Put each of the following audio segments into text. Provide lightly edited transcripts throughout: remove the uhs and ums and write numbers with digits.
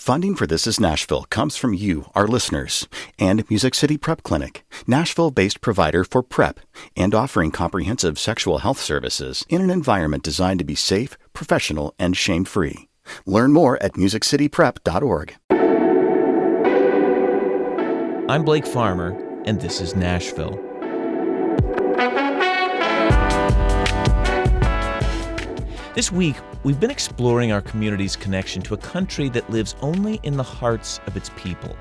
Funding for This Is Nashville comes from you, our listeners, and Music City Prep Clinic, Nashville-based provider for PrEP and offering comprehensive sexual health services in an environment designed to be safe, professional, and shame-free. Learn more at musiccityprep.org. I'm Blake Farmer, and this is Nashville. This week, we've been exploring our community's connection to a country that lives only in the hearts of its people.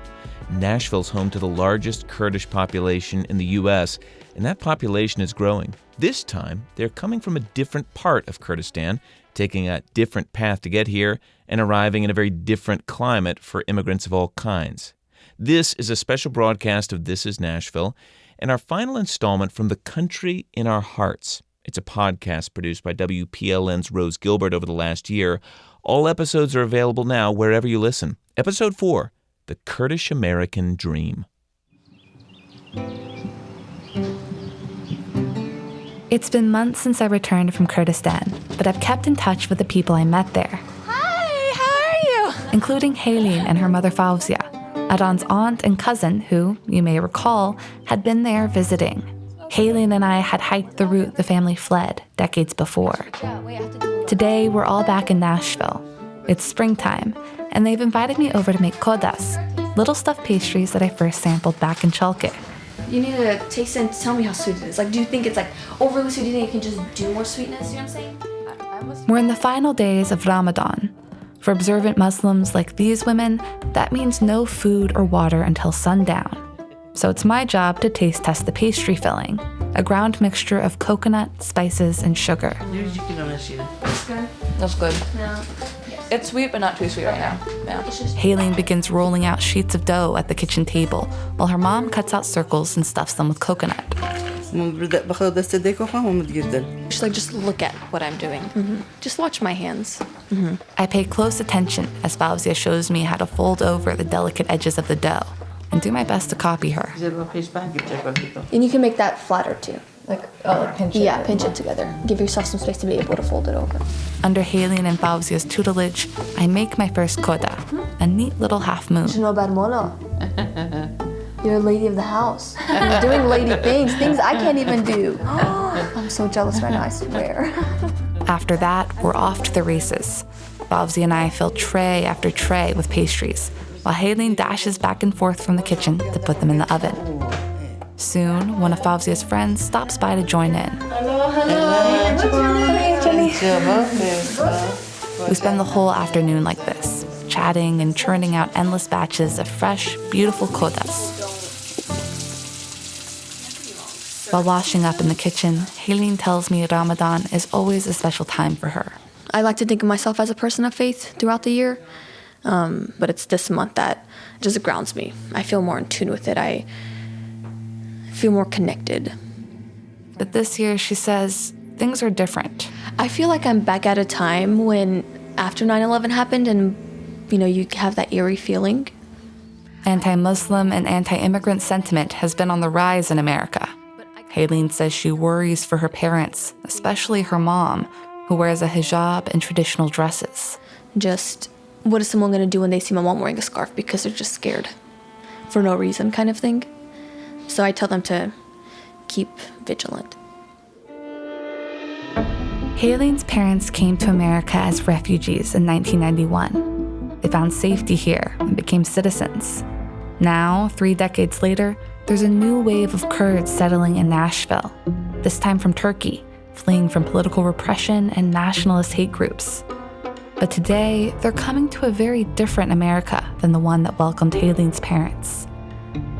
Nashville's home to the largest Kurdish population in the U.S., and that population is growing. This time, they're coming from a different part of Kurdistan, taking a different path to get here, and arriving in a very different climate for immigrants of all kinds. This is a special broadcast of This Is Nashville, and our final installment from The Country in Our Hearts. It's a podcast produced by WPLN's Rose Gilbert over the last year. All episodes are available now wherever you listen. Episode 4, The Kurdish American Dream. It's been months since I returned from Kurdistan, but I've kept in touch with the people I met there. Hi, how are you? Including Haleen and her mother Fawzia, Adon's aunt and cousin who, you may recall, had been there visiting. Haleen and I had hiked the route the family fled decades before. Today, we're all back in Nashville. It's springtime, and they've invited me over to make kodas, little stuffed pastries that I first sampled back in Chalke. You need to taste it and tell me how sweet it is. Like, do you think it's like overly sweet? Do you think you can just do more sweetness? You know what I'm saying? We're in the final days of Ramadan. For observant Muslims like these women, that means no food or water until sundown. So it's my job to taste test the pastry filling, a ground mixture of coconut, spices, and sugar. That's good. That's good. Yeah. It's sweet, but not too sweet right now. Yeah. Haleen begins rolling out sheets of dough at the kitchen table, while her mom cuts out circles and stuffs them with coconut. She's like, just look at what I'm doing. Mm-hmm. Just watch my hands. Mm-hmm. I pay close attention as Fawzia shows me how to fold over the delicate edges of the dough, and do my best to copy her. And you can make that flatter too. Like pinch it. Yeah, pinch it together. Give yourself some space to be able to fold it over. Under Haleen and Fawzia's tutelage, I make my first koda, a neat little half moon. You're a lady of the house. You're doing lady things I can't even do. I'm so jealous right now, I swear. After that, we're off to the races. Fawzia and I fill tray after tray with pastries, while Haleen dashes back and forth from the kitchen to put them in the oven. Soon, one of Fawzia's friends stops by to join in. We spend the whole afternoon like this, chatting and churning out endless batches of fresh, beautiful kodas. While washing up in the kitchen, Haleen tells me Ramadan is always a special time for her. I like to think of myself as a person of faith throughout the year. But it's this month that just grounds me. I feel more in tune with it. I feel more connected. But this year, she says, things are different. I feel like I'm back at a time when after 9/11 happened and, you have that eerie feeling. Anti-Muslim and anti-immigrant sentiment has been on the rise in America. Haleen says she worries for her parents, especially her mom, who wears a hijab and traditional dresses. Just, what is someone going to do when they see my mom wearing a scarf because they're just scared for no reason kind of thing. So I tell them to keep vigilant. Haleen's parents came to America as refugees in 1991. They found safety here and became citizens. Now, 3 decades later, there's a new wave of Kurds settling in Nashville, this time from Turkey, fleeing from political repression and nationalist hate groups. But today, they're coming to a very different America than the one that welcomed Haleen's parents.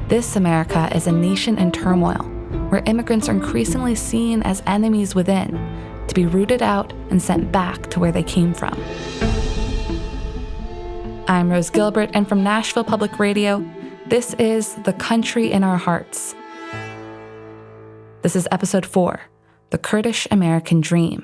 This America is a nation in turmoil, where immigrants are increasingly seen as enemies within, to be rooted out and sent back to where they came from. I'm Rose Gilbert, and from Nashville Public Radio, this is The Country in Our Hearts. This is episode 4, The Kurdish American Dream.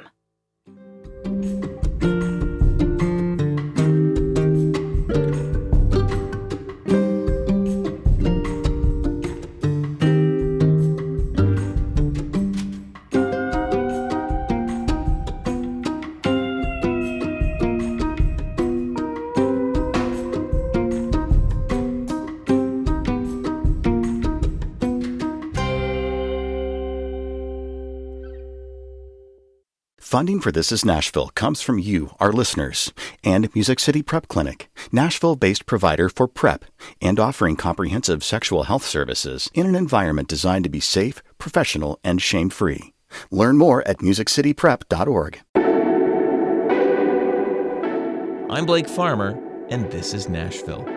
Funding for This Is Nashville comes from you, our listeners, and Music City Prep Clinic, Nashville-based provider for PrEP and offering comprehensive sexual health services in an environment designed to be safe, professional, and shame-free. Learn more at musiccityprep.org. I'm Blake Farmer, and this is Nashville.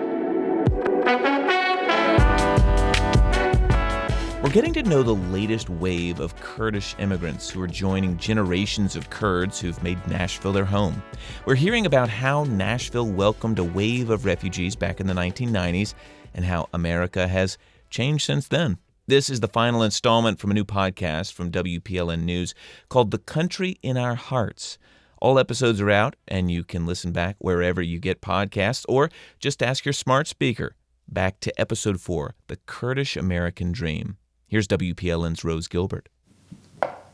We're getting to know the latest wave of Kurdish immigrants who are joining generations of Kurds who've made Nashville their home. We're hearing about how Nashville welcomed a wave of refugees back in the 1990s and how America has changed since then. This is the final installment from a new podcast from WPLN News called The Country in Our Hearts. All episodes are out, and you can listen back wherever you get podcasts, or just ask your smart speaker. Back to Episode 4, The Kurdish American Dream. Here's WPLN's Rose Gilbert.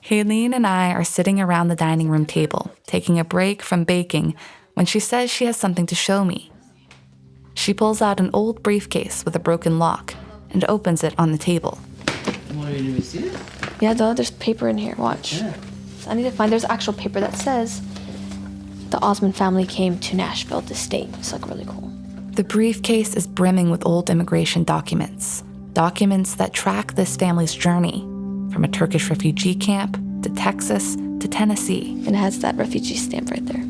Haylene and I are sitting around the dining room table, taking a break from baking, when she says she has something to show me. She pulls out an old briefcase with a broken lock and opens it on the table. Yeah, though, there's paper in here. Watch. Yeah. So I need to find, there's actual paper that says the Osmond family came to Nashville to stay. It's like really cool. The briefcase is brimming with old immigration documents that track this family's journey from a Turkish refugee camp to Texas to Tennessee. And it has that refugee stamp right there.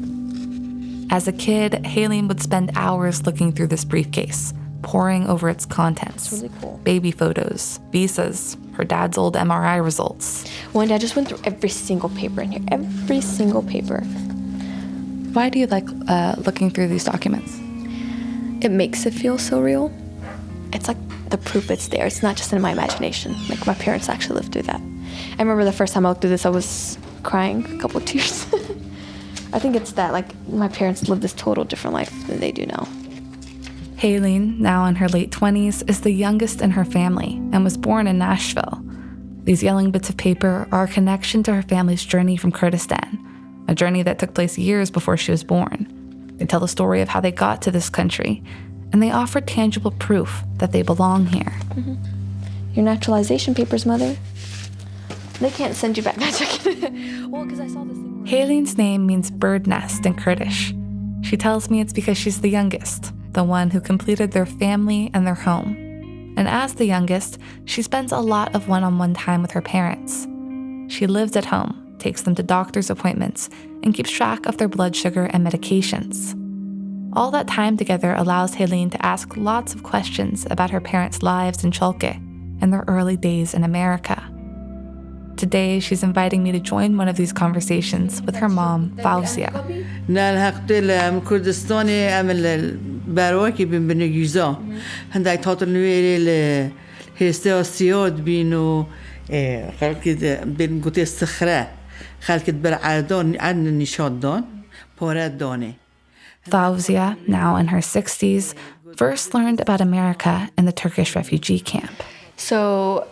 As a kid, Haylene would spend hours looking through this briefcase, poring over its contents. It's really cool. Baby photos, visas, her dad's old MRI results. One day I just went through every single paper in here, every single paper. Why do you like looking through these documents? It makes it feel so real. It's like the proof it's there. It's not just in my imagination. Like my parents actually lived through that. I remember the first time I looked through this, I was crying, a couple of tears. I think it's that, like, my parents lived this total different life than they do now. Haylene, now in her late 20s, is the youngest in her family and was born in Nashville. These yelling bits of paper are a connection to her family's journey from Kurdistan, a journey that took place years before she was born. They tell the story of how they got to this country, and they offer tangible proof that they belong here. Mm-hmm. Your naturalization papers, Mother. They can't send you back. Well, because I saw this thing. Haylene's name means bird nest in Kurdish. She tells me it's because she's the youngest, the one who completed their family and their home. And as the youngest, she spends a lot of one-on-one time with her parents. She lives at home, takes them to doctor's appointments, and keeps track of their blood sugar and medications. All that time together allows Haylene to ask lots of questions about her parents' lives in Chalke and their early days in America. Today, she's inviting me to join one of these conversations with her mom, Fauzia. Fauzia, now in her 60s, first learned about America in the Turkish refugee camp. So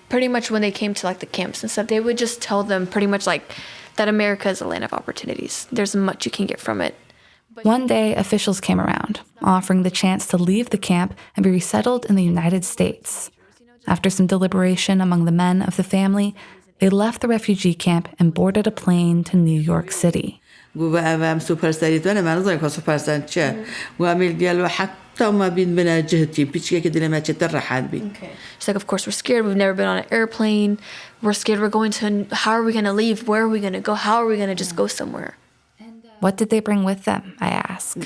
pretty much when they came to like the camps and stuff, they would just tell them pretty much like that America is a land of opportunities. There's much you can get from it. One day, officials came around, offering the chance to leave the camp and be resettled in the United States. After some deliberation among the men of the family, they left the refugee camp and boarded a plane to New York City. She's like, of course, we're scared. We've never been on an airplane. We're scared we're going to, how are we going to leave? Where are we going to go? How are we going to just go somewhere? What did they bring with them, I ask.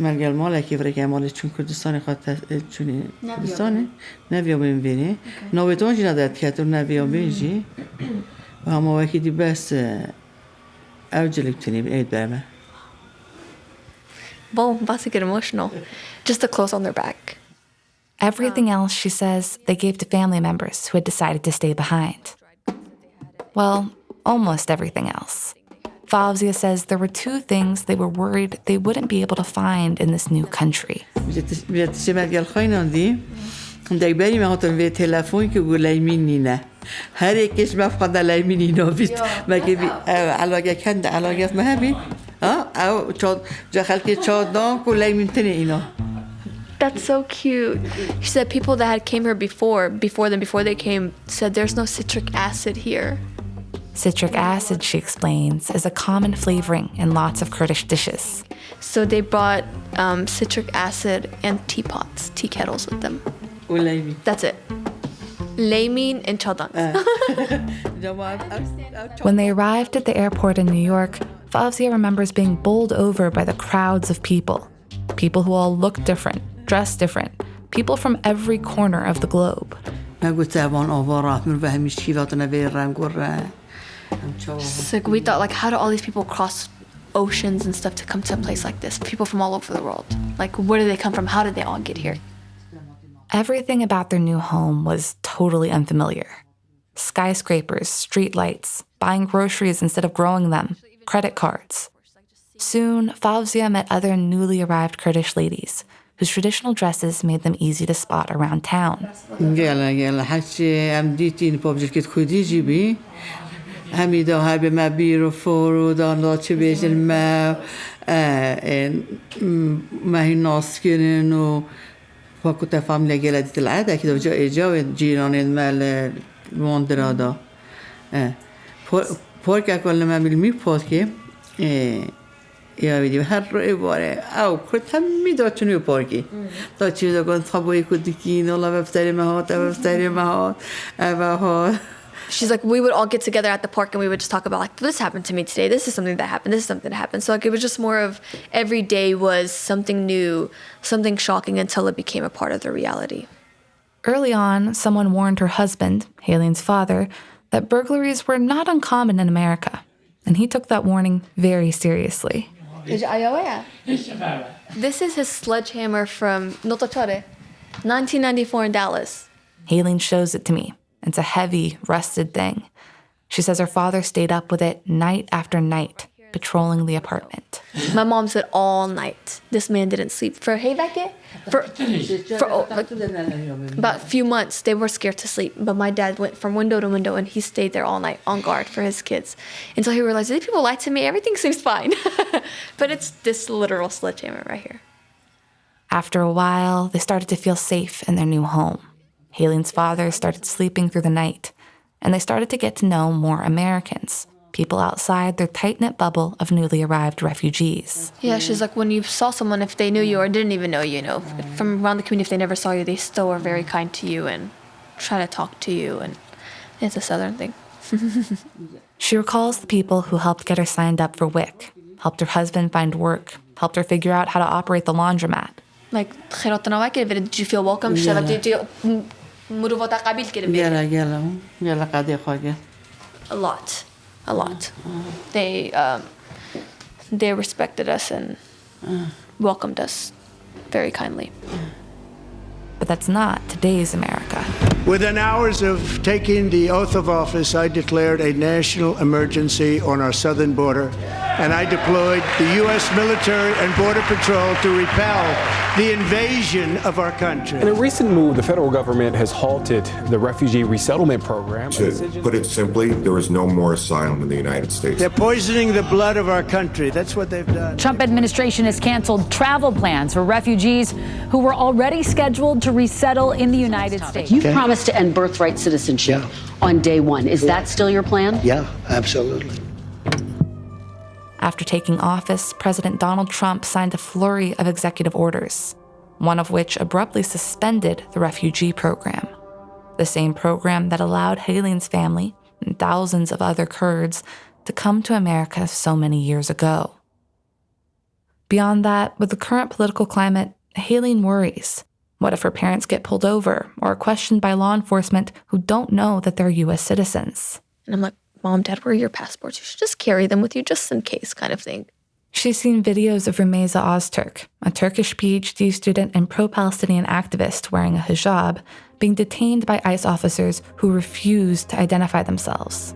مرجع المال كيف رجع مال چون کردستان خاطر چونی کردستان نبیا ببینی نویتون جنا داد که تو نبیا بینی و هم وقتی بس اوجلك تني بعيد برمه. Well, I'm about to get emotional. Just the clothes on their back. Everything else, she says, they gave to family members who had decided to stay behind. Well, almost everything else. Fauzia says there were two things they were worried they wouldn't be able to find in this new country. That's so cute. She said people that had came here before they came, said there's no citric acid here. Citric acid, she explains, is a common flavoring in lots of Kurdish dishes. So they brought citric acid and teapots, tea kettles with them. That's it. Laymin and chadang. When they arrived at the airport in New York, Fawzia remembers being bowled over by the crowds of people. People who all looked different, dressed different. People from every corner of the globe. It's like we thought, like, how do all these people cross oceans and stuff to come to a place like this? People from all over the world. Like, where do they come from? How did they all get here? Everything about their new home was totally unfamiliar. Skyscrapers, streetlights, buying groceries instead of growing them, credit cards. Soon, Fawzia met other newly arrived Kurdish ladies whose traditional dresses made them easy to spot around town. فكنت فامليا جلدة العادة كده وجا جيران المال موندرادا پارک اکل ما میلمی پارکی یا ویدیو هر روی باره او کت هم میداتونی پارکی تا چیز دکان خبایی کدیکی نالا بفتری مهات بفتری مهات ها. She's like, we would all get together at the park and we would just talk about, like, this happened to me today. This is something that happened. This is something that happened. So, like, it was just more of every day was something new, something shocking until it became a part of the reality. Early on, someone warned her husband, Helene's father, that burglaries were not uncommon in America. And he took that warning very seriously. This is his sledgehammer from 1994 in Dallas. Helene shows it to me. It's a heavy, rusted thing. She says her father stayed up with it night after night, patrolling the apartment. My mom said all night. This man didn't sleep. For about a few months, they were scared to sleep. But my dad went from window to window and he stayed there all night on guard for his kids. Until he realized, these people lied to me. Everything seems fine. But it's this literal sledgehammer right here. After a while, they started to feel safe in their new home. Helene's father started sleeping through the night, and they started to get to know more Americans, people outside their tight-knit bubble of newly arrived refugees. Yeah, she's like, when you saw someone, if they knew you or didn't even know you, from around the community, if they never saw you, they still were very kind to you and try to talk to you, and it's a Southern thing. She recalls the people who helped get her signed up for WIC, helped her husband find work, helped her figure out how to operate the laundromat. Like, did you feel welcome? A lot. They respected us and welcomed us very kindly. But that's not today's America. Within hours of taking the oath of office, I declared a national emergency on our southern border, and I deployed the U.S. military and Border Patrol to repel the invasion of our country. In a recent move, the federal government has halted the refugee resettlement program. To put it simply, there is no more asylum in the United States. They're poisoning the blood of our country. That's what they've done. Trump administration has canceled travel plans for refugees who were already scheduled to resettle in the United States. You promised to end birthright citizenship on day one. Is that still your plan? Yeah, absolutely. After taking office, President Donald Trump signed a flurry of executive orders, one of which abruptly suspended the refugee program, the same program that allowed Helene's family and thousands of other Kurds to come to America so many years ago. Beyond that, with the current political climate, Helene worries. What if her parents get pulled over or questioned by law enforcement who don't know that they're U.S. citizens? And I'm like, Mom, Dad, where are your passports? You should just carry them with you just in case, kind of thing. She's seen videos of Rumeysa Ozturk, a Turkish PhD student and pro-Palestinian activist wearing a hijab, being detained by ICE officers who refused to identify themselves.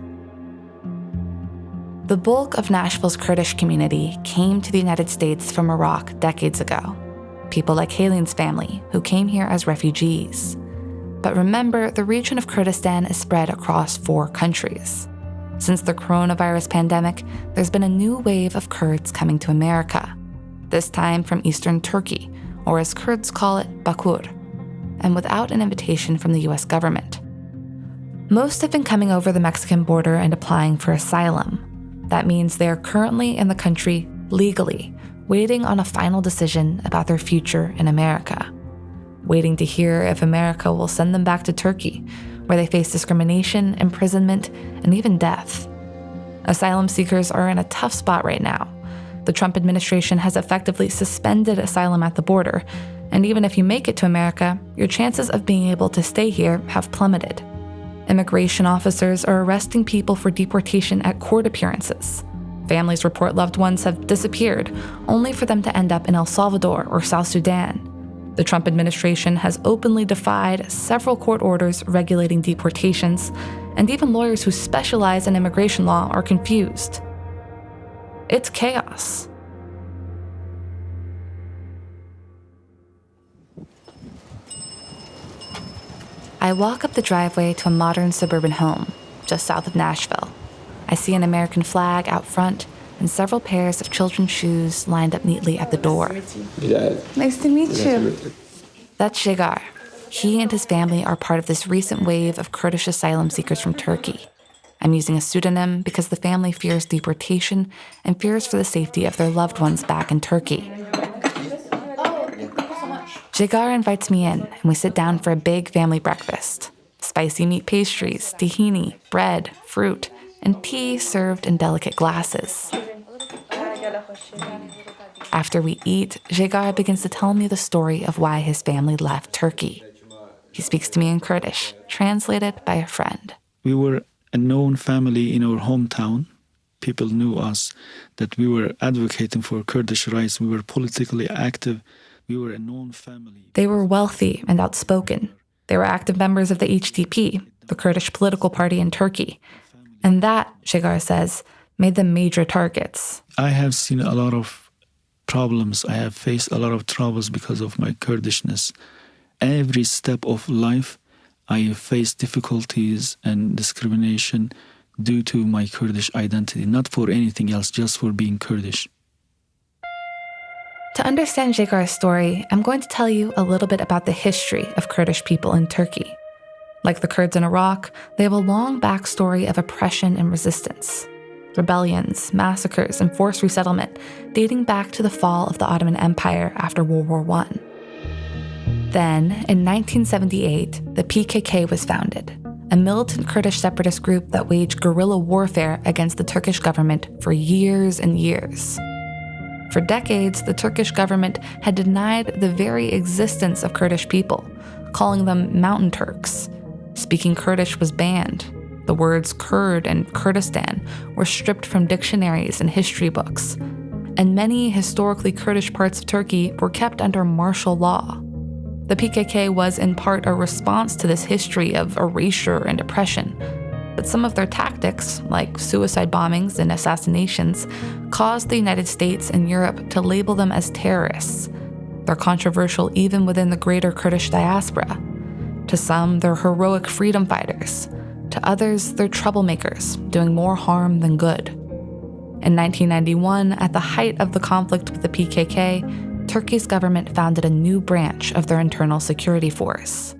The bulk of Nashville's Kurdish community came to the United States from Iraq decades ago. People like Helene's family, who came here as refugees. But remember, the region of Kurdistan is spread across 4 countries. Since the coronavirus pandemic, there's been a new wave of Kurds coming to America, this time from eastern Turkey, or as Kurds call it, Bakur, and without an invitation from the US government. Most have been coming over the Mexican border and applying for asylum. That means they are currently in the country legally, waiting on a final decision about their future in America. Waiting to hear if America will send them back to Turkey, where they face discrimination, imprisonment, and even death. Asylum seekers are in a tough spot right now. The Trump administration has effectively suspended asylum at the border, and even if you make it to America, your chances of being able to stay here have plummeted. Immigration officers are arresting people for deportation at court appearances. Families report loved ones have disappeared, only for them to end up in El Salvador or South Sudan. The Trump administration has openly defied several court orders regulating deportations, and even lawyers who specialize in immigration law are confused. It's chaos. I walk up the driveway to a modern suburban home, just south of Nashville. I see an American flag out front and several pairs of children's shoes lined up neatly at the door. Nice to meet you. That's Jigar. He and his family are part of this recent wave of Kurdish asylum seekers from Turkey. I'm using a pseudonym because the family fears deportation and fears for the safety of their loved ones back in Turkey. Jigar invites me in, and we sit down for a big family breakfast. Spicy meat pastries, tahini, bread, fruit, and tea served in delicate glasses. After we eat, Jigar begins to tell me the story of why his family left Turkey. He speaks to me in Kurdish, translated by a friend. We were a known family in our hometown. People knew us, that we were advocating for Kurdish rights. We were politically active. We were a known family. They were wealthy and outspoken. They were active members of the HDP, the Kurdish political party in Turkey. And that, Jigar says, made them major targets. I have seen a lot of problems. I have faced a lot of troubles because of my Kurdishness. Every step of life, I face difficulties and discrimination due to my Kurdish identity, not for anything else, just for being Kurdish. To understand Jigar's story, I'm going to tell you a little bit about the history of Kurdish people in Turkey. Like the Kurds in Iraq, they have a long backstory of oppression and resistance. Rebellions, massacres, and forced resettlement dating back to the fall of the Ottoman Empire after World War I. Then, in 1978, the PKK was founded, a militant Kurdish separatist group that waged guerrilla warfare against the Turkish government for years and years. For decades, the Turkish government had denied the very existence of Kurdish people, calling them mountain Turks. Speaking Kurdish was banned. The words Kurd and Kurdistan were stripped from dictionaries and history books. And many historically Kurdish parts of Turkey were kept under martial law. The PKK was in part a response to this history of erasure and oppression. But some of their tactics, like suicide bombings and assassinations, caused the United States and Europe to label them as terrorists. They're controversial even within the greater Kurdish diaspora. To some, they're heroic freedom fighters. To others, they're troublemakers, doing more harm than good. In 1991, at the height of the conflict with the PKK, Turkey's government founded a new branch of their internal security force.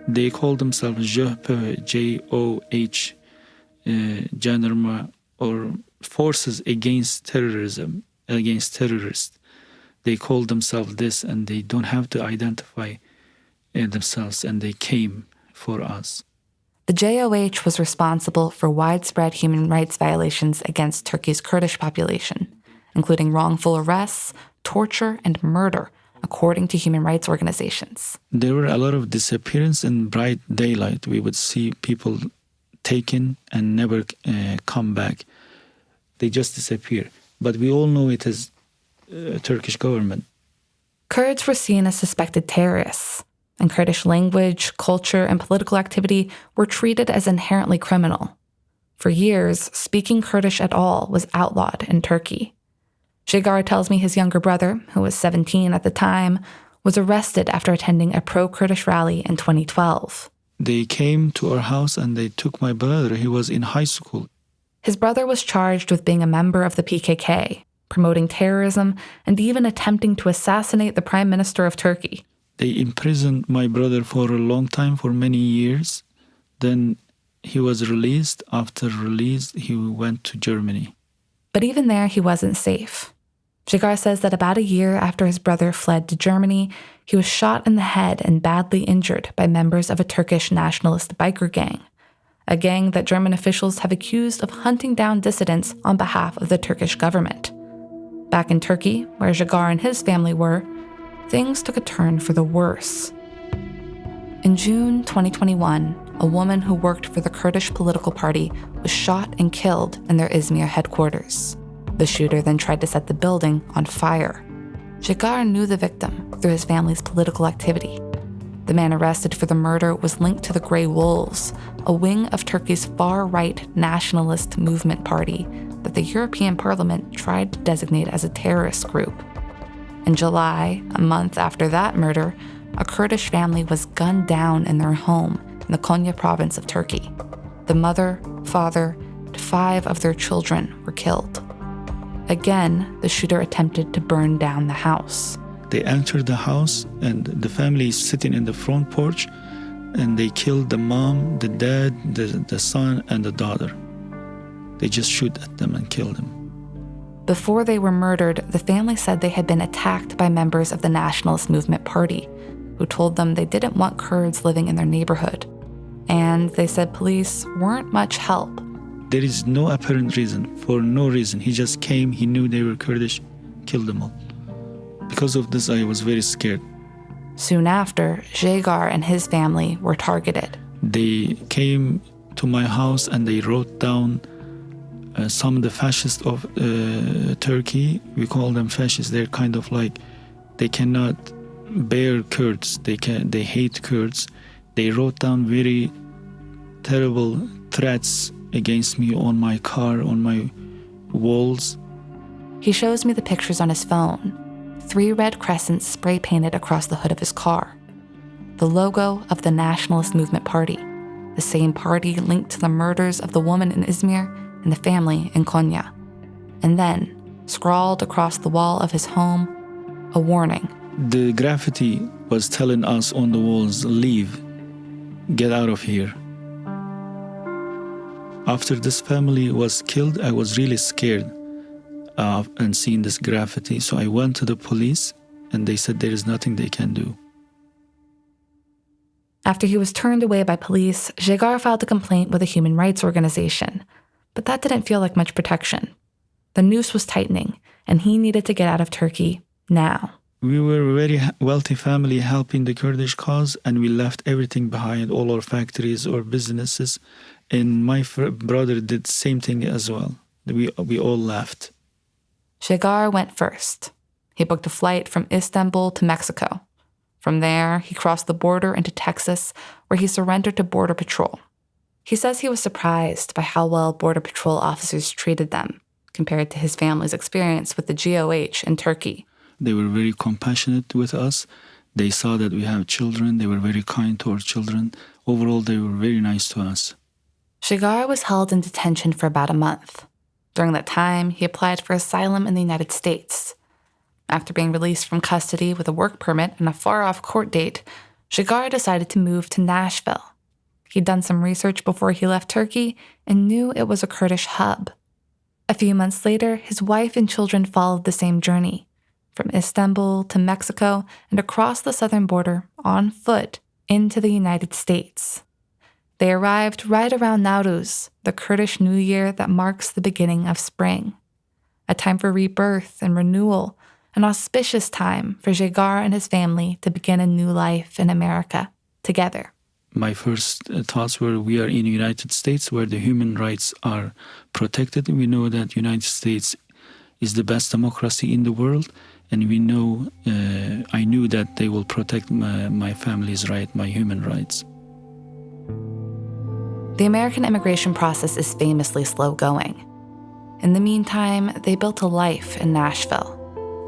They call themselves JOH, J-O-H, Jandarma, or Forces Against Terrorism, against terrorists. They call themselves this, and they don't have to identify themselves, and they came for us. The JOH was responsible for widespread human rights violations against Turkey's Kurdish population, including wrongful arrests, torture, and murder, according to human rights organizations. There were a lot of disappearance in bright daylight. We would see people taken and never come back. They just disappear. But we all know it is Turkish government. Kurds were seen as suspected terrorists, and Kurdish language, culture, and political activity were treated as inherently criminal. For years, speaking Kurdish at all was outlawed in Turkey. Jigar tells me his younger brother, who was 17 at the time, was arrested after attending a pro-Kurdish rally in 2012. They came to our house and they took my brother. He was in high school. His brother was charged with being a member of the PKK, promoting terrorism, and even attempting to assassinate the Prime Minister of Turkey. They imprisoned my brother for a long time, for many years. Then he was released. After release, he went to Germany. But even there, he wasn't safe. Jigar says that about a year after his brother fled to Germany, he was shot in the head and badly injured by members of a Turkish nationalist biker gang, a gang that German officials have accused of hunting down dissidents on behalf of the Turkish government. Back in Turkey, where Jigar and his family were, things took a turn for the worse. In June 2021, a woman who worked for the Kurdish political party was shot and killed in their Izmir headquarters. The shooter then tried to set the building on fire. Jigar knew the victim through his family's political activity. The man arrested for the murder was linked to the Grey Wolves, a wing of Turkey's far-right nationalist movement party that the European Parliament tried to designate as a terrorist group. In July, a month after that murder, a Kurdish family was gunned down in their home in the Konya province of Turkey. The mother, father, and 5 of their children were killed. Again, the shooter attempted to burn down the house. They entered the house, and the family is sitting in the front porch, and they killed the mom, the dad, the son, and the daughter. They just shoot at them and killed them. Before they were murdered, the family said they had been attacked by members of the Nationalist Movement Party, who told them they didn't want Kurds living in their neighborhood. And they said police weren't much help. There is no apparent reason, for no reason. He just came, he knew they were Kurdish, killed them all. Because of this, I was very scared. Soon after, Jigar and his family were targeted. They came to my house and they wrote down some of the fascists of Turkey. We call them fascists. They're kind of like, they cannot bear Kurds. They hate Kurds. They wrote down very terrible threats against me on my car, on my walls. He shows me the pictures on his phone. 3 red crescents spray painted across the hood of his car. The logo of the Nationalist Movement Party, the same party linked to the murders of the woman in Izmir and the family in Konya. And then, scrawled across the wall of his home, a warning. The graffiti was telling us on the walls, leave, get out of here. After this family was killed, I was really scared and seeing this graffiti. So I went to the police and they said there is nothing they can do. After he was turned away by police, Jigar filed a complaint with a human rights organization. But that didn't feel like much protection. The noose was tightening, and he needed to get out of Turkey now. We were a very wealthy family helping the Kurdish cause, and we left everything behind, all our factories or businesses. And my brother did the same thing as well. We all left. Jigar went first. He booked a flight from Istanbul to Mexico. From there, he crossed the border into Texas, where he surrendered to Border Patrol. He says he was surprised by how well Border Patrol officers treated them, compared to his family's experience with the GOH in Turkey. They were very compassionate with us. They saw that we have children. They were very kind to our children. Overall, they were very nice to us. Jigar was held in detention for about a month. During that time, he applied for asylum in the United States. After being released from custody with a work permit and a far-off court date, Jigar decided to move to Nashville. He'd done some research before he left Turkey and knew it was a Kurdish hub. A few months later, his wife and children followed the same journey, from Istanbul to Mexico and across the southern border on foot into the United States. They arrived right around Nowruz, the Kurdish New Year that marks the beginning of spring. A time for rebirth and renewal, an auspicious time for Jigar and his family to begin a new life in America, together. My first thoughts were, we are in the United States where the human rights are protected. We know that the United States is the best democracy in the world, and we know, I knew that they will protect my family's right, my human rights. The American immigration process is famously slow going. In the meantime, they built a life in Nashville.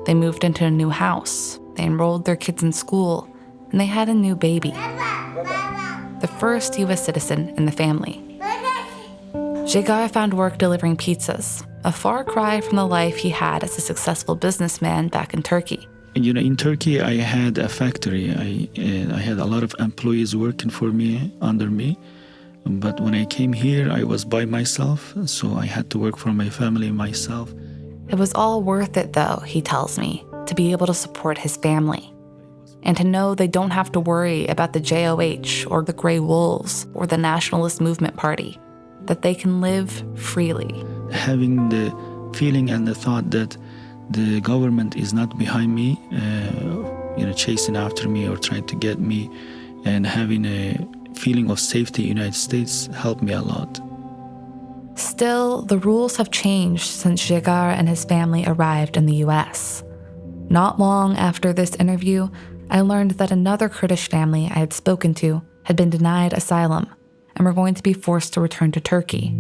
They moved into a new house, they enrolled their kids in school, and they had a new baby. The first U.S. citizen in the family. Jigar found work delivering pizzas, a far cry from the life he had as a successful businessman back in Turkey. In Turkey, I had a factory. I had a lot of employees working for me, under me. But when I came here, I was by myself, so I had to work for my family myself. It was all worth it, though, he tells me, to be able to support his family. And to know they don't have to worry about the JOH or the Grey Wolves or the Nationalist Movement Party, that they can live freely. Having the feeling and the thought that the government is not behind me, chasing after me or trying to get me, and having a feeling of safety in the United States helped me a lot. Still, the rules have changed since Jigar and his family arrived in the US. Not long after this interview, I learned that another Kurdish family I had spoken to had been denied asylum and were going to be forced to return to Turkey.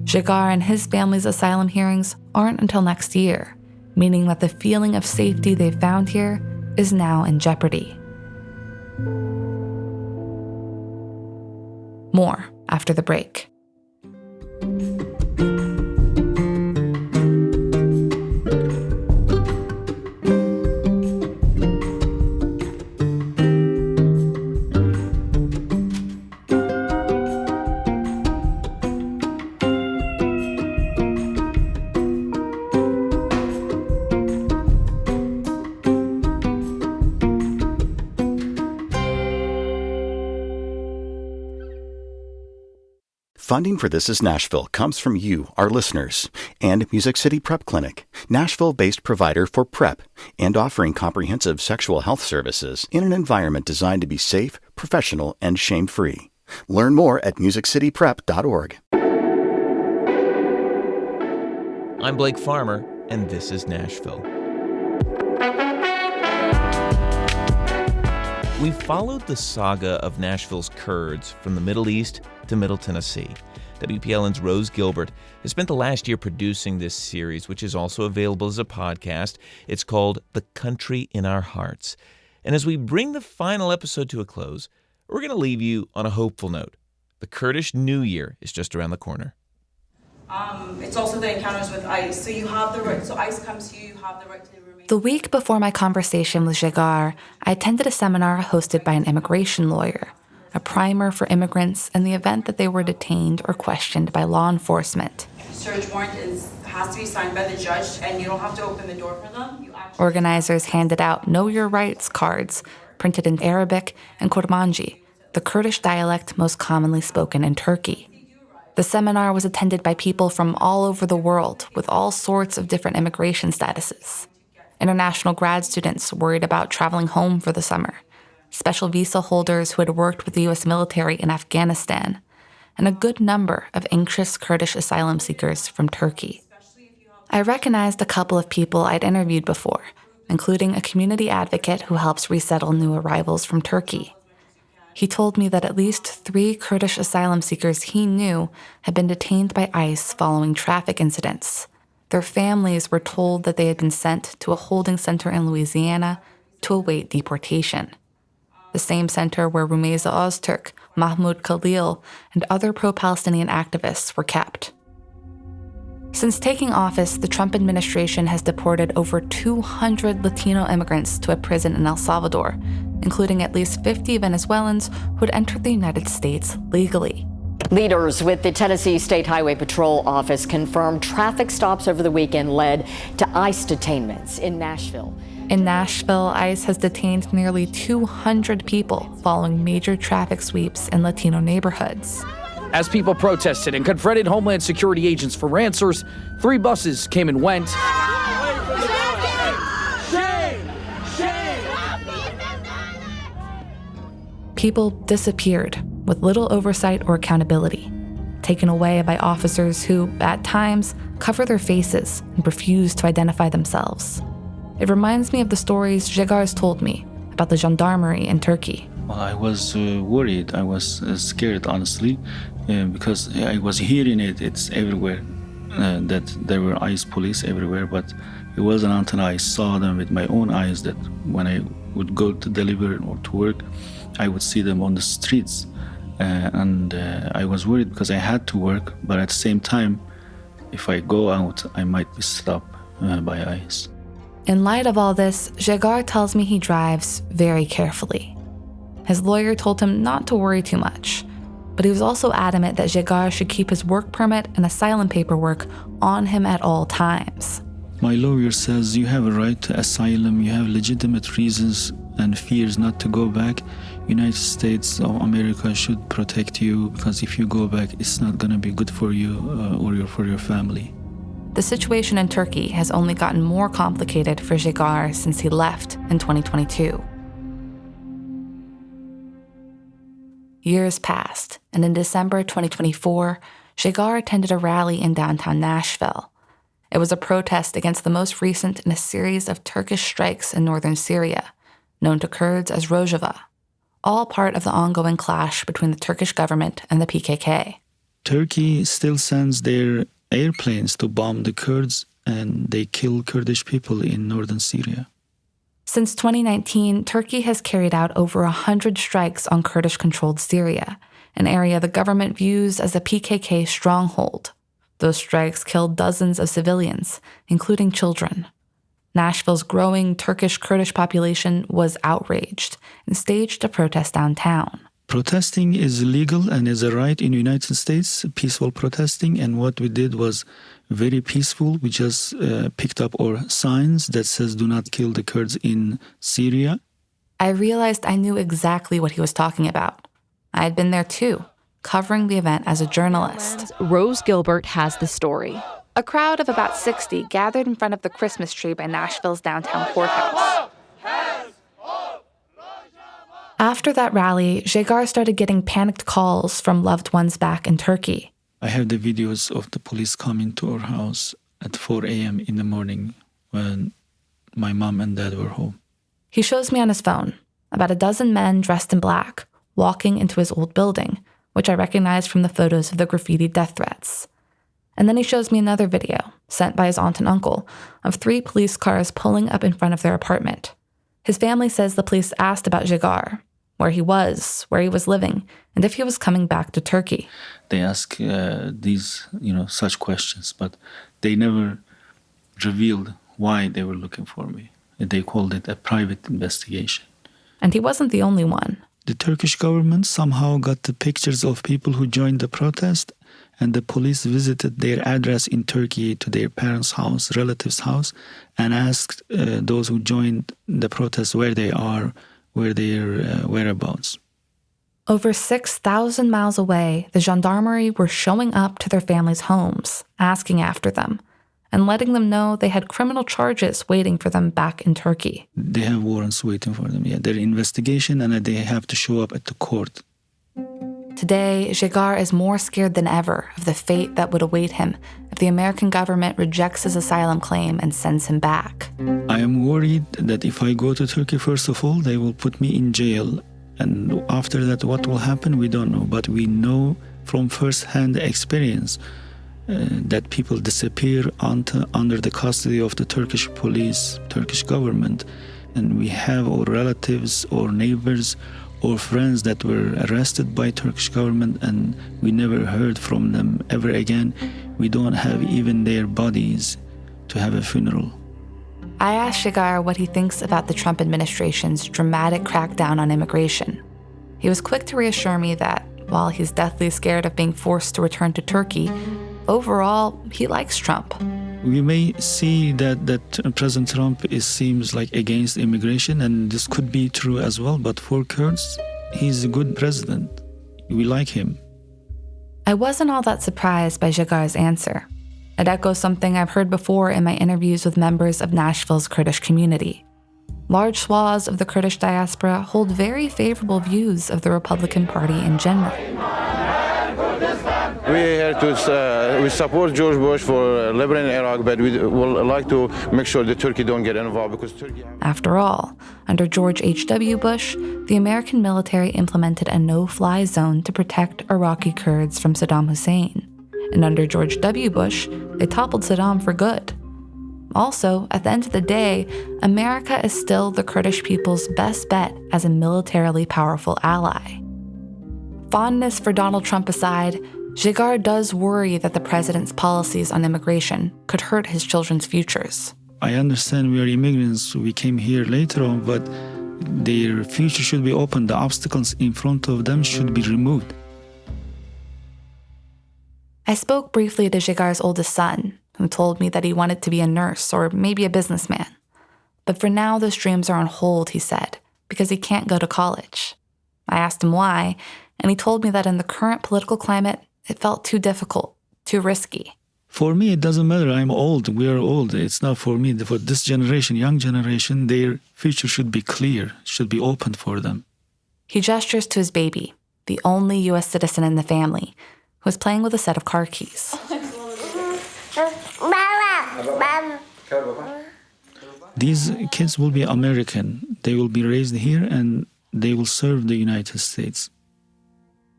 Jigar and his family's asylum hearings aren't until next year, meaning that the feeling of safety they found here is now in jeopardy. More after the break. Funding for This Is Nashville comes from you, our listeners, and Music City Prep Clinic, Nashville-based provider for PrEP and offering comprehensive sexual health services in an environment designed to be safe, professional, and shame-free. Learn more at musiccityprep.org. I'm Blake Farmer, and this is Nashville. We've followed the saga of Nashville's Kurds from the Middle East to Middle Tennessee. WPLN's Rose Gilbert has spent the last year producing this series, which is also available as a podcast. It's called The Country in Our Hearts. And as we bring the final episode to a close, we're going to leave you on a hopeful note. The Kurdish New Year is just around the corner. It's also the encounters with ICE. So you have the right, so ICE comes to you have the right to remain. The week before my conversation with Jigar, I attended a seminar hosted by an immigration lawyer, a primer for immigrants in the event that they were detained or questioned by law enforcement. Search warrant has to be signed by the judge, and you don't have to open the door for them. Organizers handed out Know Your Rights cards, printed in Arabic and Kurmanji, the Kurdish dialect most commonly spoken in Turkey. The seminar was attended by people from all over the world with all sorts of different immigration statuses. International grad students worried about traveling home for the summer, special visa holders who had worked with the U.S. military in Afghanistan, and a good number of anxious Kurdish asylum seekers from Turkey. I recognized a couple of people I'd interviewed before, including a community advocate who helps resettle new arrivals from Turkey. He told me that at least 3 Kurdish asylum seekers he knew had been detained by ICE following traffic incidents. Their families were told that they had been sent to a holding center in Louisiana to await deportation. The same center where Rumeysa Ozturk, Mahmoud Khalil, and other pro-Palestinian activists were kept. Since taking office, the Trump administration has deported over 200 Latino immigrants to a prison in El Salvador, including at least 50 Venezuelans who had entered the United States legally. Leaders with the Tennessee State Highway Patrol Office confirmed traffic stops over the weekend led to ICE detainments in Nashville. In Nashville, ICE has detained nearly 200 people following major traffic sweeps in Latino neighborhoods. As people protested and confronted Homeland Security agents for answers, 3 buses came and went. People disappeared with little oversight or accountability, taken away by officers who, at times, cover their faces and refuse to identify themselves. It reminds me of the stories Jigar's told me about the gendarmerie in Turkey. Well, I was worried. I was scared, honestly, because I was hearing it's everywhere, that there were ICE police everywhere, but it wasn't until I saw them with my own eyes that when I would go to deliver or to work, I would see them on the streets. and I was worried because I had to work, but at the same time, if I go out, I might be stopped by ICE. In light of all this, Jegar tells me he drives very carefully. His lawyer told him not to worry too much, but he was also adamant that Jegar should keep his work permit and asylum paperwork on him at all times. My lawyer says you have a right to asylum, you have legitimate reasons and fears not to go back. United States of America should protect you, because if you go back, it's not going to be good for you or for your family. The situation in Turkey has only gotten more complicated for Jegar since he left in 2022. Years passed, and in December 2024, Jegar attended a rally in downtown Nashville. It was a protest against the most recent in a series of Turkish strikes in northern Syria, known to Kurds as Rojava, all part of the ongoing clash between the Turkish government and the PKK. Turkey still sends their airplanes to bomb the Kurds, and they kill Kurdish people in northern Syria. Since 2019, Turkey has carried out over 100 strikes on Kurdish-controlled Syria, an area the government views as a PKK stronghold. Those strikes killed dozens of civilians, including children. Nashville's growing Turkish-Kurdish population was outraged and staged a protest downtown. Protesting is legal and is a right in the United States, peaceful protesting, and what we did was very peaceful. We just picked up our signs that says do not kill the Kurds in Syria. I realized I knew exactly what he was talking about. I had been there too, covering the event as a journalist. Rose Gilbert has the story. A crowd of about 60 gathered in front of the Christmas tree by Nashville's downtown courthouse. After that rally, Jegar started getting panicked calls from loved ones back in Turkey. I have the videos of the police coming to our house at 4 a.m. in the morning when my mom and dad were home. He shows me on his phone about a dozen men dressed in black walking into his old building, which I recognized from the photos of the graffiti death threats. And then he shows me another video, sent by his aunt and uncle, of 3 police cars pulling up in front of their apartment. His family says the police asked about Jegar, where he was living, and if he was coming back to Turkey. They ask these, such questions, but they never revealed why they were looking for me. They called it a private investigation. And he wasn't the only one. The Turkish government somehow got the pictures of people who joined the protest, and the police visited their address in Turkey to their parents' house, relatives' house, and asked those who joined the protest where they are, where their whereabouts. Over 6,000 miles away, the gendarmerie were showing up to their families' homes, asking after them, and letting them know they had criminal charges waiting for them back in Turkey. They have warrants waiting for them, They're investigation, and they have to show up at the court. Today, Jegar is more scared than ever of the fate that would await him if the American government rejects his asylum claim and sends him back. I am worried that if I go to Turkey, first of all, they will put me in jail. And after that, what will happen, we don't know. But we know from first-hand experience that people disappear under the custody of the Turkish police, Turkish government. And we have our relatives or neighbors or friends that were arrested by Turkish government, and we never heard from them ever again. We don't have even their bodies to have a funeral. I asked Jegar what he thinks about the Trump administration's dramatic crackdown on immigration. He was quick to reassure me that, while he's deathly scared of being forced to return to Turkey, overall, he likes Trump. We may see that President Trump seems like against immigration, and this could be true as well, but for Kurds, he's a good president. We like him. I wasn't all that surprised by Jegar's answer. It echoes something I've heard before in my interviews with members of Nashville's Kurdish community. Large swaths of the Kurdish diaspora hold very favorable views of the Republican Party in general. We're here we support George Bush for liberating Iraq, but we would like to make sure that Turkey don't get involved, because Turkey... After all, under George H.W. Bush, the American military implemented a no-fly zone to protect Iraqi Kurds from Saddam Hussein. And under George W. Bush, they toppled Saddam for good. Also, at the end of the day, America is still the Kurdish people's best bet as a militarily powerful ally. Fondness for Donald Trump aside, Jigar does worry that the president's policies on immigration could hurt his children's futures. I understand we are immigrants, we came here later on, but their future should be open. The obstacles in front of them should be removed. I spoke briefly to Jigar's oldest son, who told me that he wanted to be a nurse or maybe a businessman. But for now, those dreams are on hold, he said, because he can't go to college. I asked him why, and he told me that in the current political climate, it felt too difficult, too risky. For me, it doesn't matter. I'm old. We are old. It's not for me. For this generation, young generation, their future should be clear, should be open for them. He gestures to his baby, the only U.S. citizen in the family, who was playing with a set of car keys. These kids will be American. They will be raised here and they will serve the United States.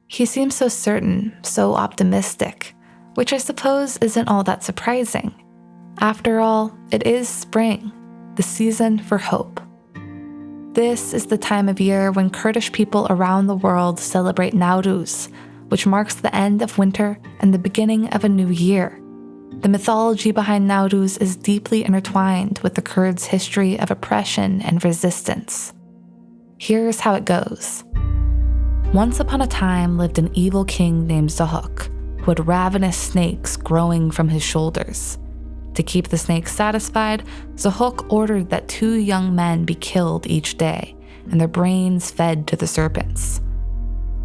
He seems so certain, so optimistic, which I suppose isn't all that surprising. After all, it is spring, the season for hope. This is the time of year when Kurdish people around the world celebrate Nowruz, which marks the end of winter and the beginning of a new year. The mythology behind Nowruz is deeply intertwined with the Kurds' history of oppression and resistance. Here's how it goes. Once upon a time lived an evil king named Zohok, who had ravenous snakes growing from his shoulders. To keep the snakes satisfied, Zohok ordered that 2 young men be killed each day, and their brains fed to the serpents.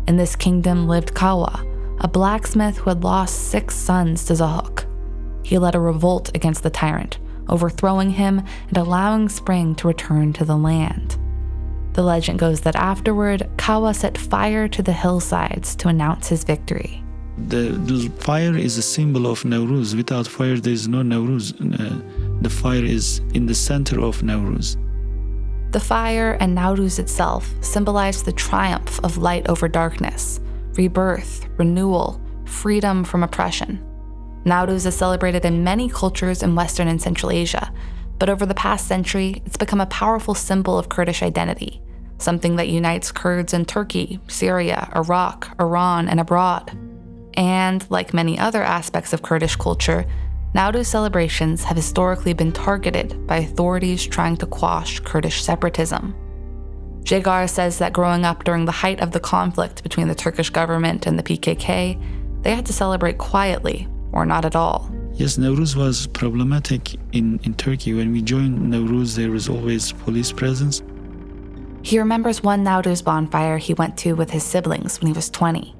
In this kingdom lived Kawa, a blacksmith who had lost 6 sons to Zohok. He led a revolt against the tyrant, overthrowing him and allowing spring to return to the land. The legend goes that afterward, Kawa set fire to the hillsides to announce his victory. The fire is a symbol of Nowruz. Without fire, there is no Nowruz. The fire is in the center of Nowruz. The fire and Nowruz itself symbolize the triumph of light over darkness, rebirth, renewal, freedom from oppression. Nowruz is celebrated in many cultures in Western and Central Asia, but over the past century, it's become a powerful symbol of Kurdish identity, something that unites Kurds in Turkey, Syria, Iraq, Iran, and abroad. And, like many other aspects of Kurdish culture, Nowruz celebrations have historically been targeted by authorities trying to quash Kurdish separatism. Jigar says that growing up during the height of the conflict between the Turkish government and the PKK, they had to celebrate quietly, or not at all. Yes, Nowruz was problematic in Turkey. When we joined Nowruz, there was always police presence. He remembers one Nowruz bonfire he went to with his siblings when he was 20.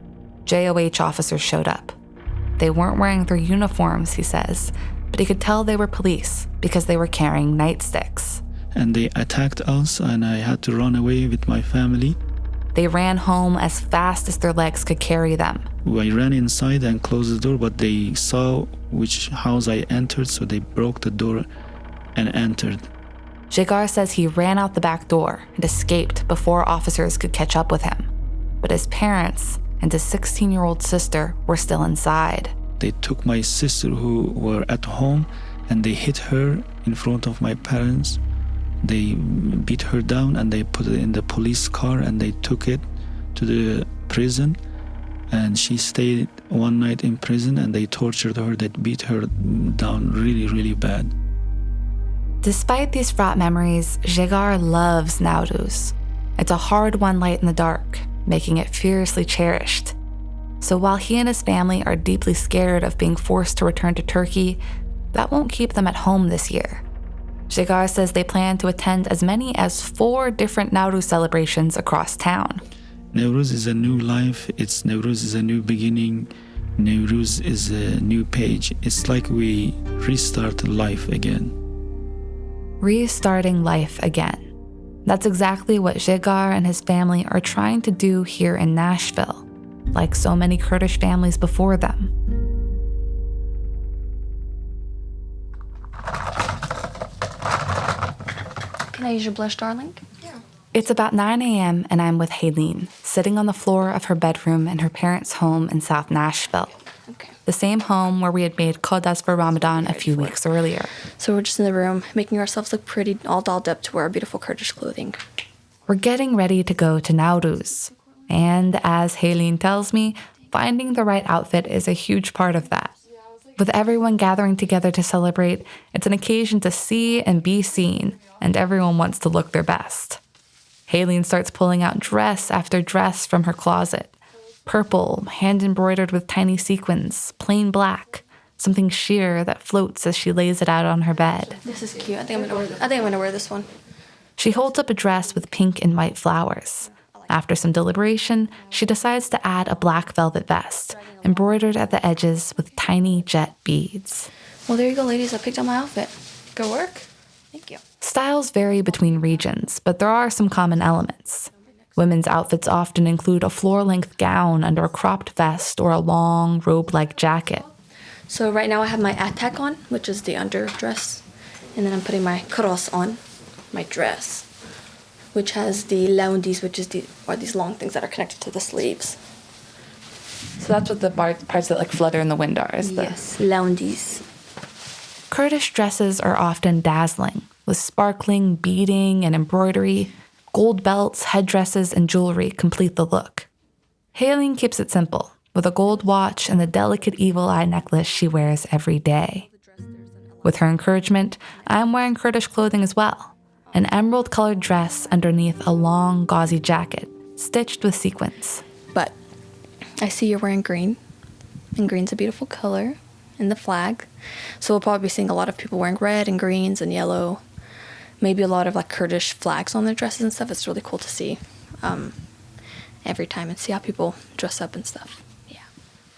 JOH officers showed up. They weren't wearing their uniforms, he says, but he could tell they were police because they were carrying nightsticks. And they attacked us, and I had to run away with my family. They ran home as fast as their legs could carry them. I ran inside and closed the door, but they saw which house I entered, so they broke the door and entered. Jigar says he ran out the back door and escaped before officers could catch up with him. But his parents and his 16-year-old sister were still inside. They took my sister who were at home and they hit her in front of my parents. They beat her down and they put it in the police car and they took it to the prison. And she stayed one night in prison and they tortured her. They beat her down really, really bad. Despite these fraught memories, Jigar loves Nowruz. It's a hard-won light in the dark, making it fiercely cherished. So while he and his family are deeply scared of being forced to return to Turkey, that won't keep them at home this year. Jigar says they plan to attend as many as 4 different Nowruz celebrations across town. Nowruz is a new life. Nowruz is a new beginning. Nowruz is a new page. It's like we restart life again. Restarting life again. That's exactly what Jigar and his family are trying to do here in Nashville, like so many Kurdish families before them. Can I use your blush, darling? Yeah. It's about 9 a.m. and I'm with Haleen, sitting on the floor of her bedroom in her parents' home in South Nashville. Okay. The same home where we had made kodas for Ramadan a few weeks earlier. So we're just in the room, making ourselves look pretty, all dolled up to wear beautiful Kurdish clothing. We're getting ready to go to Nowruz. And as Haleen tells me, finding the right outfit is a huge part of that. With everyone gathering together to celebrate, it's an occasion to see and be seen, and everyone wants to look their best. Haleen starts pulling out dress after dress from her closet. Purple, hand-embroidered with tiny sequins, plain black, something sheer that floats as she lays it out on her bed. This is cute. I think I'm gonna wear this one. She holds up a dress with pink and white flowers. After some deliberation, she decides to add a black velvet vest, embroidered at the edges with tiny jet beads. Well, there you go, ladies. I picked out my outfit. Good work. Thank you. Styles vary between regions, but there are some common elements. Women's outfits often include a floor-length gown under a cropped vest or a long robe-like jacket. So right now I have my atak on, which is the underdress. And then I'm putting my cross on, my dress, which has the laundis, which is these long things that are connected to the sleeves. So that's what the parts that flutter in the wind are, is yes, laundis. Kurdish dresses are often dazzling, with sparkling beading and embroidery. Gold belts, headdresses, and jewelry complete the look. Haleen keeps it simple, with a gold watch and the delicate evil eye necklace she wears every day. With her encouragement, I'm wearing Kurdish clothing as well. An emerald-colored dress underneath a long, gauzy jacket, stitched with sequins. But I see you're wearing green, and green's a beautiful color in the flag. So we'll probably be seeing a lot of people wearing red and greens and yellow. Maybe a lot of Kurdish flags on their dresses and stuff. It's really cool to see every time and see how people dress up and stuff. Yeah.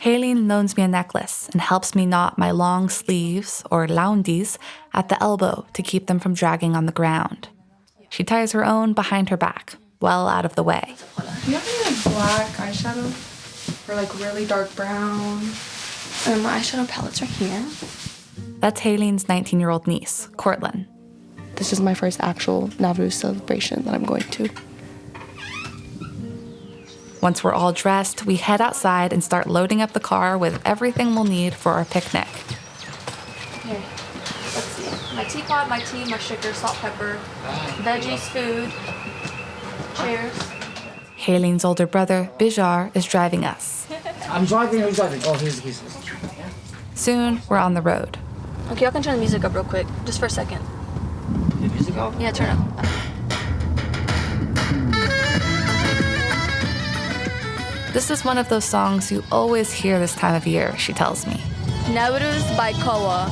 Haleen loans me a necklace and helps me knot my long sleeves, or laundis, at the elbow to keep them from dragging on the ground. She ties her own behind her back, well out of the way. Do you have any black eyeshadow? Or really dark brown? My eyeshadow palette's right here. That's Haleen's 19-year-old niece, Courtland. This is my first actual Nowruz celebration that I'm going to. Once we're all dressed, we head outside and start loading up the car with everything we'll need for our picnic. Here, let's see. My teapot, my tea, my sugar, salt, pepper, veggies, food, chairs. Haleen's older brother, Bijar, is driving us. I'm driving. Oh, here's the keys. Soon, we're on the road. Okay, y'all can turn the music up real quick, just for a second. The music up? Yeah, turn up. This is one of those songs you always hear this time of year, she tells me. Nowruz by Kowa.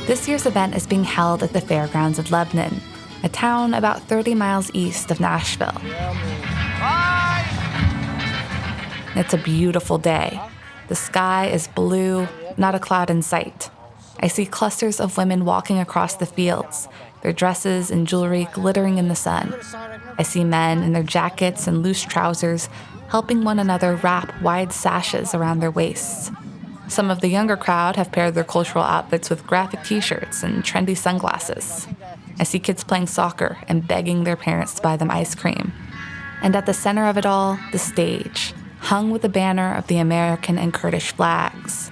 This year's event is being held at the fairgrounds of Lebanon, a town about 30 miles east of Nashville. It's a beautiful day. The sky is blue, not a cloud in sight. I see clusters of women walking across the fields, their dresses and jewelry glittering in the sun. I see men in their jackets and loose trousers helping one another wrap wide sashes around their waists. Some of the younger crowd have paired their cultural outfits with graphic t-shirts and trendy sunglasses. I see kids playing soccer and begging their parents to buy them ice cream. And at the center of it all, the stage, hung with a banner of the American and Kurdish flags.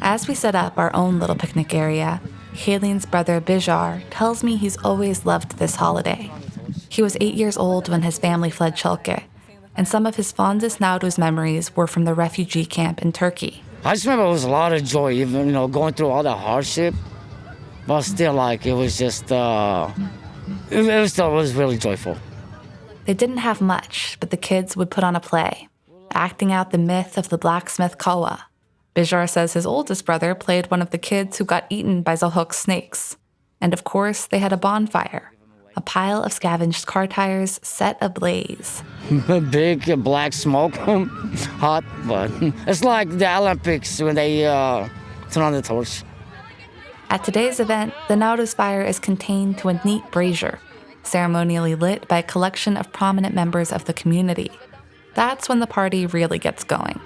As we set up our own little picnic area, Haleen's brother Bijar tells me he's always loved this holiday. He was 8 years old when his family fled Chalke, and some of his fondest Nowruz memories were from the refugee camp in Turkey. I just remember it was a lot of joy, even going through all that hardship, but still, it was just, it was really joyful. They didn't have much, but the kids would put on a play, acting out the myth of the blacksmith Kowa. Bijar says his oldest brother played one of the kids who got eaten by Zalhuk's snakes. And of course, they had a bonfire, a pile of scavenged car tires set ablaze. Big black smoke, hot, but it's like the Olympics when they turn on the torch. At today's event, the Nowruz fire is contained to a neat brazier, ceremonially lit by a collection of prominent members of the community. That's when the party really gets going.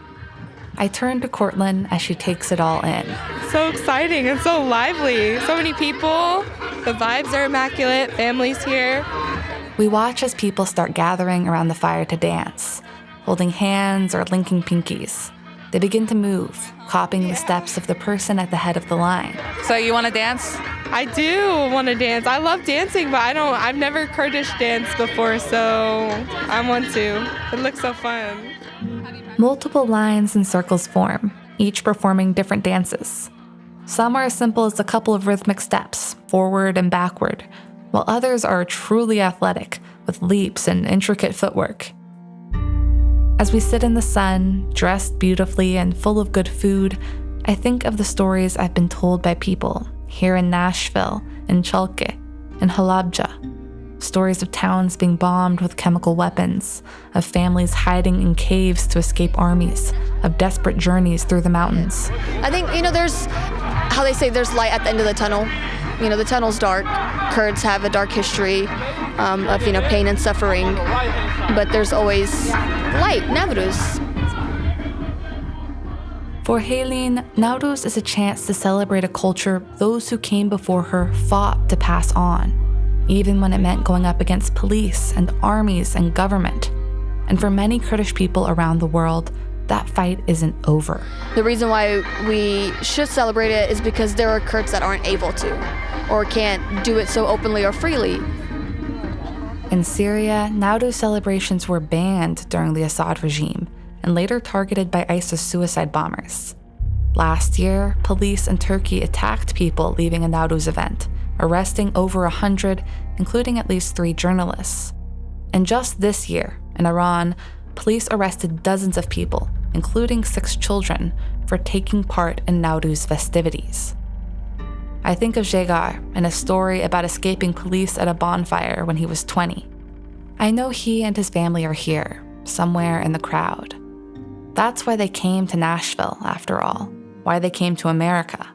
I turn to Courtland as she takes it all in. It's so exciting and so lively. So many people. The vibes are immaculate. Families here. We watch as people start gathering around the fire to dance, holding hands or linking pinkies. They begin to move, copying the steps of the person at the head of the line. So you want to dance? I do want to dance. I love dancing, but I've never Kurdish danced before, so I want to. It looks so fun. Multiple lines and circles form, each performing different dances. Some are as simple as a couple of rhythmic steps, forward and backward, while others are truly athletic, with leaps and intricate footwork. As we sit in the sun, dressed beautifully and full of good food, I think of the stories I've been told by people here in Nashville, in Chalke, in Halabja. Stories of towns being bombed with chemical weapons, of families hiding in caves to escape armies, of desperate journeys through the mountains. I think, there's how they say there's light at the end of the tunnel. The tunnel's dark. Kurds have a dark history of, pain and suffering. But there's always light, Navruz. For Helene, Nowruz is a chance to celebrate a culture those who came before her fought to pass on, even when it meant going up against police and armies and government. And for many Kurdish people around the world, that fight isn't over. The reason why we should celebrate it is because there are Kurds that aren't able to or can't do it so openly or freely. In Syria, Nowruz celebrations were banned during the Assad regime and later targeted by ISIS suicide bombers. Last year, police in Turkey attacked people leaving a Nowruz event, arresting over 100, including at least 3 journalists. And just this year, in Iran, police arrested dozens of people, including 6 children, for taking part in Nowruz festivities. I think of Jegar and a story about escaping police at a bonfire when he was 20. I know he and his family are here, somewhere in the crowd. That's why they came to Nashville, after all, why they came to America,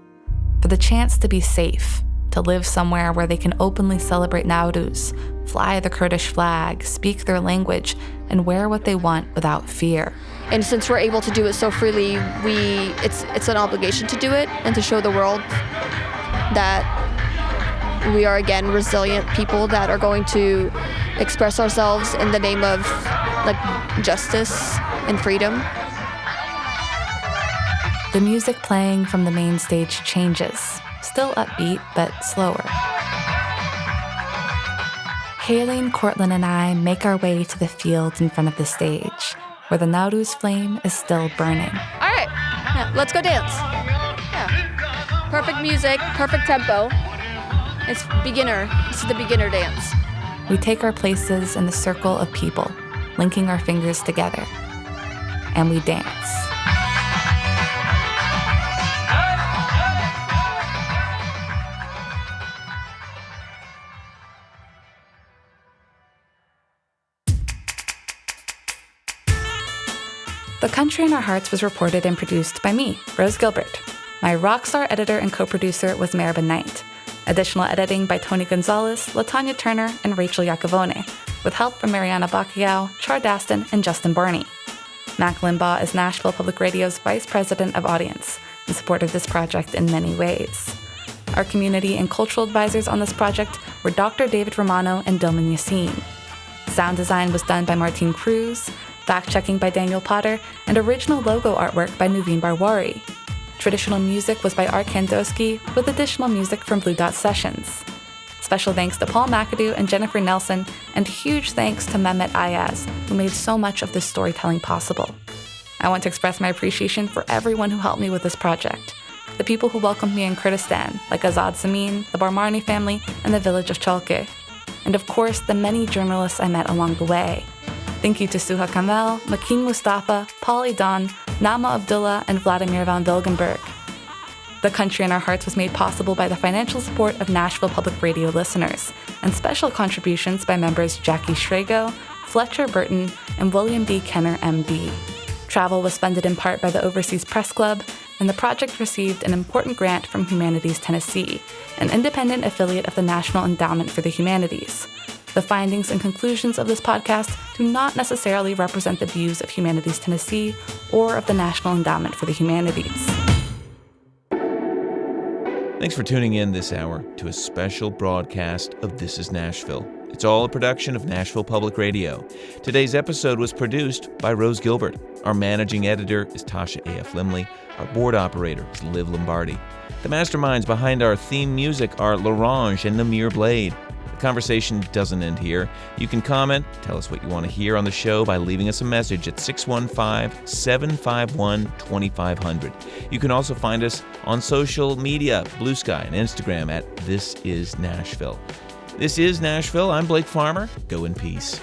for the chance to be safe, to live somewhere where they can openly celebrate Nowruz, fly the Kurdish flag, speak their language, and wear what they want without fear. And since we're able to do it so freely, it's an obligation to do it and to show the world that we are, again, resilient people that are going to express ourselves in the name of justice and freedom. The music playing from the main stage changes, still upbeat but slower. Helene, Cortland, and I make our way to the field in front of the stage, where the Nowruz flame is still burning. All right, yeah, let's go dance. Yeah. Perfect music, perfect tempo. It's beginner. This is the beginner dance. We take our places in the circle of people, linking our fingers together, and we dance. The Country in Our Hearts was reported and produced by me, Rose Gilbert. My rockstar editor and co-producer was Meribah Knight. Additional editing by Tony Gonzalez, LaTanya Turner, and Rachel Iacovone, with help from Mariana Bacalhau, Char Daston, and Justin Barney. Mac Limbaugh is Nashville Public Radio's Vice President of Audience and supported this project in many ways. Our community and cultural advisors on this project were Dr. David Romano and Dilman Yassin. Sound design was done by Martin Cruz, fact-checking by Daniel Potter, and original logo artwork by Nuveen Barwari. Traditional music was by Arkan Doski, with additional music from Blue Dot Sessions. Special thanks to Paul McAdoo and Jennifer Nelson, and huge thanks to Mehmet Ayaz, who made so much of this storytelling possible. I want to express my appreciation for everyone who helped me with this project. The people who welcomed me in Kurdistan, like Azad Samin, the Barmarni family, and the village of Chalke. And of course, the many journalists I met along the way. Thank you to Suha Kamel, Makin Mustafa, Paul Idan, Nama Abdullah, and Vladimir van Vilgenberg. The Country in Our Hearts was made possible by the financial support of Nashville Public Radio listeners, and special contributions by members Jackie Schrago, Fletcher Burton, and William B. Kenner, MD. Travel was funded in part by the Overseas Press Club, and the project received an important grant from Humanities Tennessee, an independent affiliate of the National Endowment for the Humanities. The findings and conclusions of this podcast do not necessarily represent the views of Humanities Tennessee or of the National Endowment for the Humanities. Thanks for tuning in this hour to a special broadcast of This is Nashville, It's all a production of Nashville Public Radio. Today's episode was produced by Rose Gilbert. Our managing editor is Tasha A.F. Limley. Our board operator is Liv Lombardi. The masterminds behind our theme music are L'Orange and Namir Blade. The conversation doesn't end here. You can comment, tell us what you want to hear on the show by leaving us a message at 615-751-2500. You can also find us on social media, Blue Sky and Instagram at This Is Nashville. This is Nashville. I'm Blake Farmer. Go in peace.